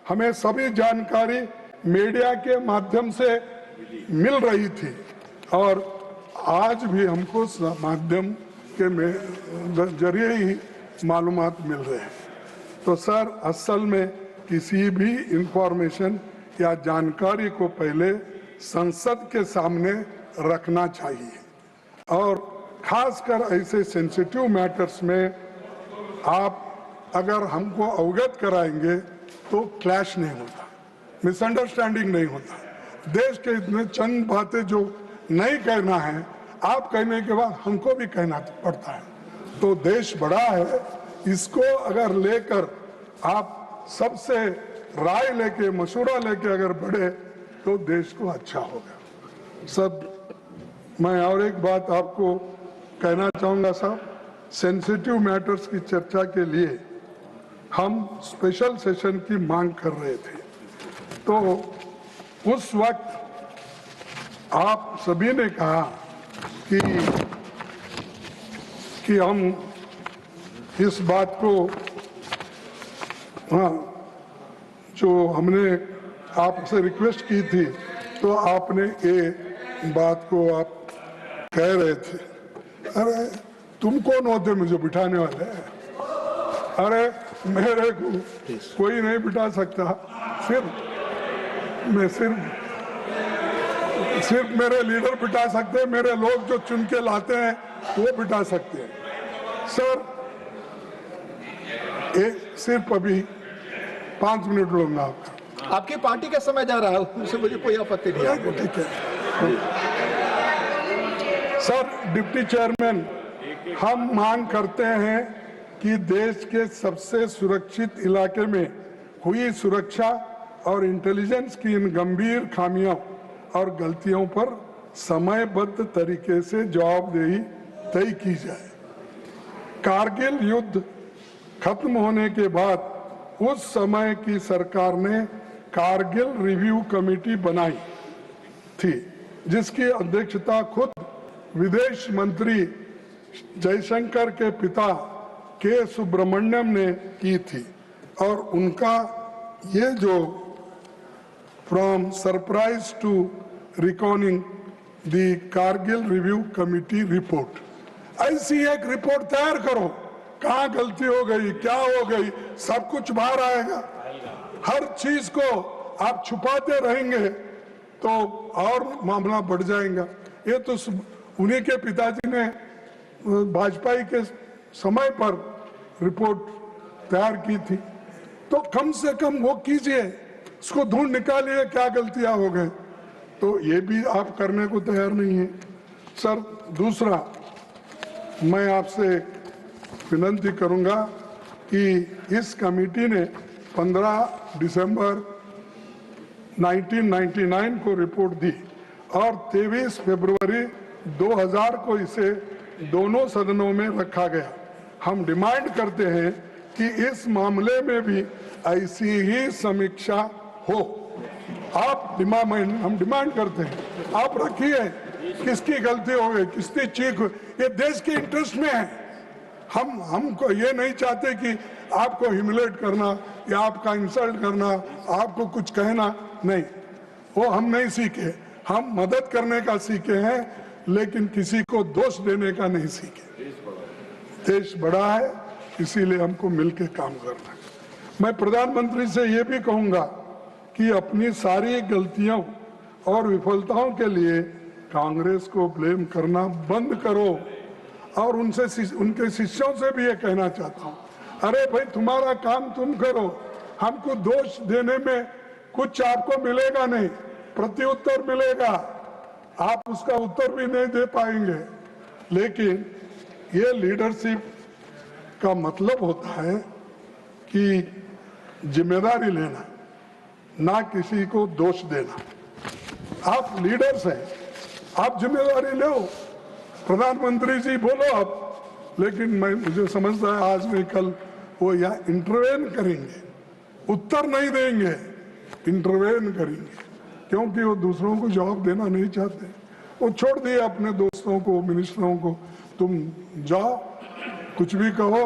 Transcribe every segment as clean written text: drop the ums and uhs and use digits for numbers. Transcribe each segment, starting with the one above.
हमें सभी जानकारी मीडिया के माध्यम से मिल रही थी और आज भी हमको माध्यम के जरिए ही मालूमात मिल रहे हैं। तो सर, असल में किसी भी इंफॉर्मेशन या जानकारी को पहले संसद के सामने रखना चाहिए और खासकर ऐसे सेंसिटिव मैटर्स में आप अगर हमको अवगत कराएंगे तो क्लैश नहीं होता, मिसअंडरस्टैंडिंग नहीं होता। देश के इतने चंद बातें जो नहीं कहना है, आप कहने के बाद हमको भी कहना पड़ता है। तो देश बड़ा है, इसको अगर लेकर आप सबसे राय लेके, मशवरा लेके अगर बढ़े तो देश को अच्छा होगा। सब मैं और एक बात आपको कहना चाहूँगा साहब, सेंसिटिव मैटर्स की चर्चा के लिए हम स्पेशल सेशन की मांग कर रहे थे, तो उस वक्त आप सभी ने कहा कि हम इस बात को, हाँ, जो हमने आपसे रिक्वेस्ट की थी तो आपने ये बात को आप कह रहे थे। अरे तुम कौन होते मुझे बिठाने वाले? अरे मेरे को कोई नहीं बिठा सकता, सिर्फ मेरे लीडर बिठा सकते हैं, मेरे लोग जो चुन के लाते हैं वो बिठा सकते हैं। सर, सिर्फ अभी 5 मिनट लूंगा आपका। आपकी पार्टी का समय जा रहा है, उससे मुझे कोई आपत्ति नहीं है। ठीक है सर। डिप्टी चेयरमैन, हम मांग करते हैं कि देश के सबसे सुरक्षित इलाके में हुई सुरक्षा और इंटेलिजेंस की इन गंभीर खामियों और गलतियों पर समयबद्ध तरीके से जवाबदेही तय की जाए। कारगिल युद्ध खत्म होने के बाद उस समय की सरकार ने कारगिल रिव्यू कमेटी बनाई थी, जिसकी अध्यक्षता खुद विदेश मंत्री जयशंकर के पिता के सुब्रमण्यम ने की थी और उनका ये जो from surprise to reckoning the Kargil review committee report, ऐसी एक रिपोर्ट तैयार करो। कहाँ गलती हो गई, क्या हो गई, सब कुछ बाहर आएगा। हर चीज को आप छुपाते रहेंगे तो और मामला बढ़ जाएगा। ये तो उन्हीं के पिताजी ने वाजपेयी के समय पर रिपोर्ट तैयार की थी, तो कम से कम वो कीजिए, उसको ढूंढ निकालिए क्या गलतियां हो गए। तो ये भी आप करने को तैयार नहीं है। सर, दूसरा मैं आपसे विनती करूंगा कि इस कमेटी ने 15 दिसंबर 1999 को रिपोर्ट दी और 23 फरवरी 2000 को इसे दोनों सदनों में रखा गया। हम डिमांड करते हैं कि इस मामले में भी ऐसी ही समीक्षा हो। हम डिमांड करते हैं, आप रखिए किसकी गलती हो गई, किसकी चीख हुई, ये देश के इंटरेस्ट में है। हमको ये नहीं चाहते कि आपको ह्यूमिलेट करना या आपका इंसल्ट करना, आपको कुछ कहना, नहीं, वो हम नहीं सीखे। हम मदद करने का सीखे हैं, लेकिन किसी को दोष देने का नहीं सीखे। देश बड़ा है, इसीलिए हमको मिलकर काम करना है। मैं प्रधानमंत्री से ये भी कहूंगा कि अपनी सारी गलतियों और विफलताओं के लिए कांग्रेस को ब्लेम करना बंद करो और उनके शिष्यों से भी ये कहना चाहता हूँ, अरे भाई तुम्हारा काम तुम करो, हमको दोष देने में कुछ आपको मिलेगा नहीं, प्रत्युत्तर मिलेगा, आप उसका उत्तर भी नहीं दे पाएंगे। लेकिन ये लीडरशिप का मतलब होता है कि जिम्मेदारी लेना, ना किसी को दोष देना। आप लीडर्स हैं, आप जिम्मेदारी लो, प्रधानमंत्री जी बोलो आप, लेकिन मुझे समझता है आज नहीं कल वो यहाँ इंटरवेन करेंगे, उत्तर नहीं देंगे, इंटरवेन करेंगे, क्योंकि वो दूसरों को जवाब देना नहीं चाहते। वो छोड़ दिए अपने दोस्तों को, मिनिस्टरों को, तुम जाओ कुछ भी कहो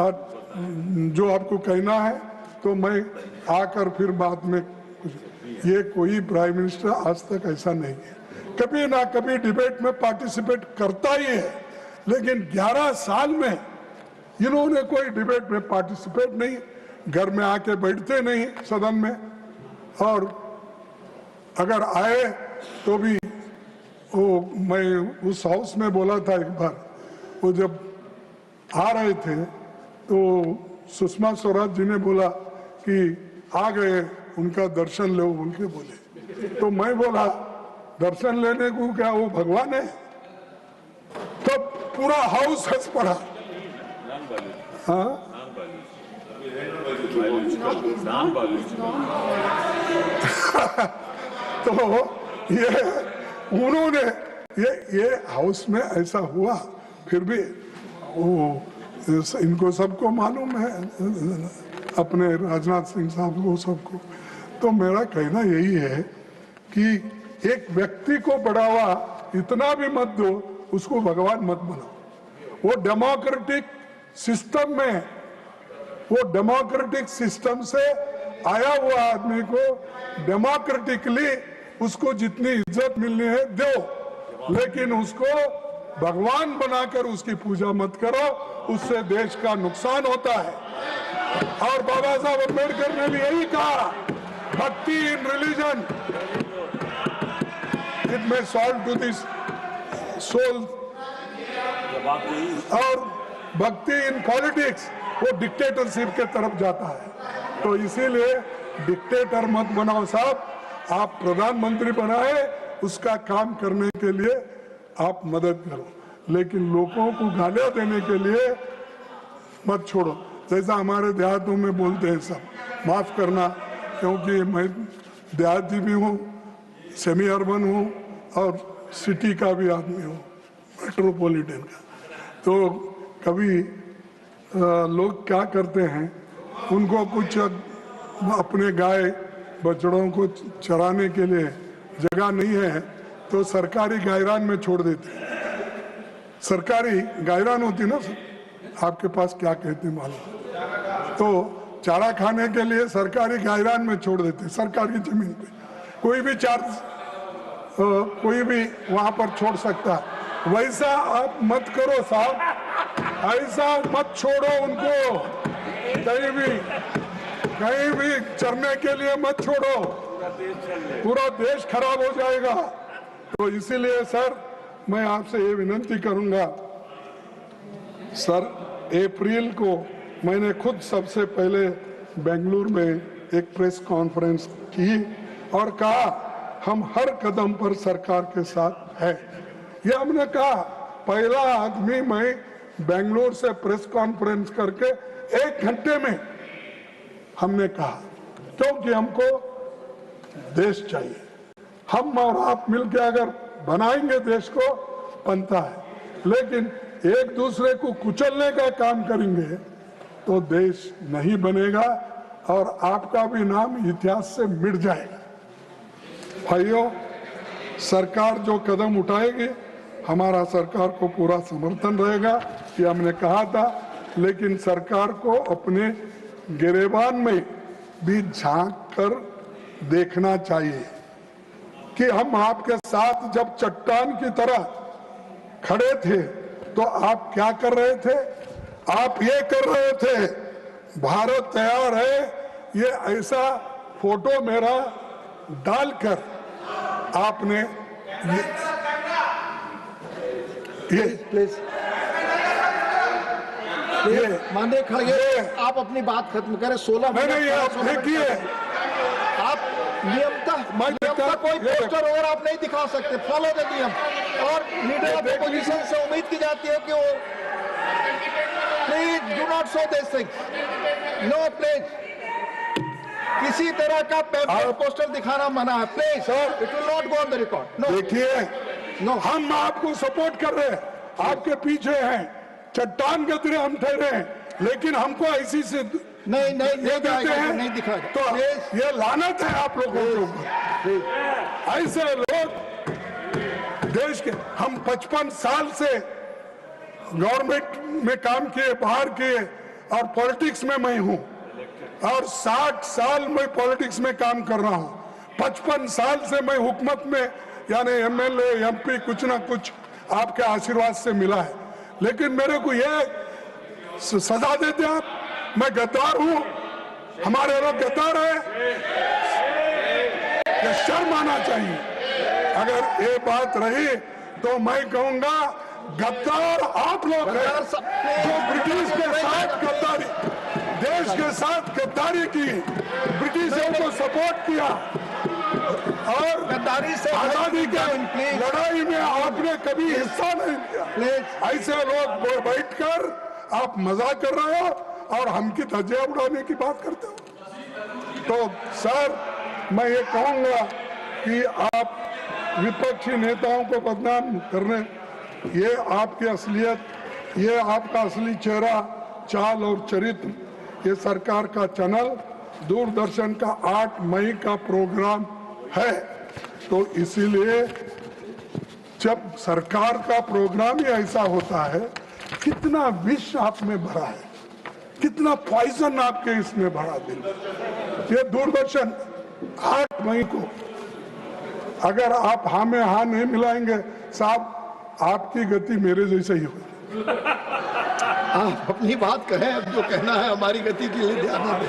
और जो आपको कहना है। तो मैं आकर फिर बाद में ये कोई प्राइम मिनिस्टर आज तक ऐसा नहीं है, कभी ना कभी डिबेट में पार्टिसिपेट करता ही है, लेकिन 11 साल में इन्होंने कोई डिबेट में पार्टिसिपेट नहीं, घर में आके बैठते नहीं सदन में, और अगर आए तो भी वो, मैं उस हाउस में बोला था एक बार, वो जब आ रहे थे तो सुषमा स्वराज जी ने बोला कि आ गए, उनका दर्शन लो, उनके बोले, तो मैं बोला दर्शन लेने को क्या वो भगवान है? तो पूरा हाउस हंस पड़ा। हाँ, तो ये उन्होंने ये हाउस में ऐसा हुआ, फिर भी वो इनको सबको मालूम है, अपने राजनाथ सिंह साहब को, सबको। तो मेरा कहना यही है कि एक व्यक्ति को बढ़ावा इतना भी मत दो, उसको भगवान मत बनाओ। वो डेमोक्रेटिक सिस्टम में, वो डेमोक्रेटिक सिस्टम से आया हुआ आदमी को डेमोक्रेटिकली उसको जितनी इज्जत मिलनी है दो, लेकिन उसको भगवान बनाकर उसकी पूजा मत करो, उससे देश का नुकसान होता है। और बाबा साहब अम्बेडकर ने भी यही कहा, भक्ति इन रिलीजन इट में सॉल्व टू दिस सोल, और भक्ति इन पॉलिटिक्स वो डिक्टेटरशिप के तरफ जाता है। तो इसीलिए डिक्टेटर मत बनाओ साहब, आप प्रधानमंत्री बनाए, उसका काम करने के लिए आप मदद करो, लेकिन लोगों को गालियां देने के लिए मत छोड़ो। जैसा हमारे देहातों में बोलते हैं सब, माफ करना, क्योंकि मैं देहाती भी हूँ, सेमी अर्बन हूँ और सिटी का भी आदमी हूँ, मेट्रोपॉलिटन का। तो कभी लोग क्या करते हैं, उनको कुछ अपने गाय बछड़ों को चराने के लिए जगह नहीं है तो सरकारी गायरान में छोड़ देते हैं। सरकारी गायरान होती ना, आपके पास क्या कहते हैं मालूम, तो चारा खाने के लिए सरकारी गायरान में छोड़ देते हैं, सरकारी जमीन पे। कोई भी कोई भी वहां पर छोड़ सकता है। वैसा आप मत करो साहब, ऐसा मत छोड़ो उनको, कहीं भी चरने के लिए मत छोड़ो, पूरा देश खराब हो जाएगा। तो इसीलिए सर मैं आपसे ये विनती करूंगा, सर अप्रैल को मैंने खुद सबसे पहले बेंगलुरु में एक प्रेस कॉन्फ्रेंस की और कहा हम हर कदम पर सरकार के साथ है। ये हमने कहा, पहला आदमी मैं बेंगलुरु से प्रेस कॉन्फ्रेंस करके 1 घंटे में हमने कहा, क्योंकि हमको देश चाहिए। हम और आप मिलकर अगर बनाएंगे देश को बनता है, लेकिन एक दूसरे को कुचलने का काम करेंगे तो देश नहीं बनेगा और आपका भी नाम इतिहास से मिट जाएगा। भाइयों, सरकार जो कदम उठाएगी हमारा सरकार को पूरा समर्थन रहेगा, ये हमने कहा था, लेकिन सरकार को अपने गिरेबान में भी झांक कर देखना चाहिए कि हम आपके साथ जब चट्टान की तरह खड़े थे तो आप क्या कर रहे थे? आप ये कर रहे थे, भारत तैयार है, ये ऐसा फोटो मेरा डालकर आपने प्लीज माननीय खड़गे, आप अपनी बात खत्म करें। 16 मिनट देखिए, आप नियमतः कोई पोस्टर और आप नहीं दिखा सकते, फॉलो द नियम। और लीडर ऑफ अपोजिशन से उम्मीद की जाती है कि वो please do not show this things, no please, किसी तरह का पेपर पोस्टर दिखाना मना है, please sir, it will not go on the record. देखिए, हम आपको सपोर्ट कर रहे हैं, आपके पीछे हैं, चट्टान के तरह हम ठहरे हैं, लेकिन हमको ऐसी से नहीं देते हैं, नहीं दिखा तो ये लानत है आप लोगों के ऊपर। ऐसे लोग देश के, हम 55 साल से गवर्नमेंट में काम किए, बाहर किए, और पॉलिटिक्स में मैं हूं, और 60 साल मैं पॉलिटिक्स में काम कर रहा हूं। 55 साल से मैं हुकूमत में यानी एमएलए एमपी कुछ ना कुछ आपके आशीर्वाद से मिला है, लेकिन मेरे को ये सजा देते आप, मैं गद्दार हूं, हमारे लोग गद्दार है, ये शर्म आना चाहिए। अगर ये बात रही तो मैं कहूंगा गद्दार आप लोग हैं जो ब्रिटिश के साथ गद्दारी, देश के साथ गद्दारी की, ब्रिटिशों को सपोर्ट किया और गद्दारी से आजादी के लड़ाई में आपने कभी हिस्सा नहीं लिया। ऐसे लोग बैठकर आप मजाक कर रहे हो और हमकी धज्जियां उड़ाने की बात करते हो। तो सर मैं ये कहूंगा कि आप विपक्षी नेताओं को बदनाम करने, ये आपकी असलियत, ये आपका असली चेहरा, चाल और चरित्र, ये सरकार का चैनल दूरदर्शन का 8 मई का प्रोग्राम है। तो इसीलिए जब सरकार का प्रोग्राम ही ऐसा होता है, कितना विष आप में भरा है, कितना पॉइजन आपके इसमें भरा दिल। ये दूरदर्शन 8 मई को अगर आप हाँ में हाँ नहीं मिलाएंगे साहब, आपकी गति मेरे जैसे ही होगी। आप अपनी बात कहें, अब जो कहना है हमारी गति के लिए ध्यान दें।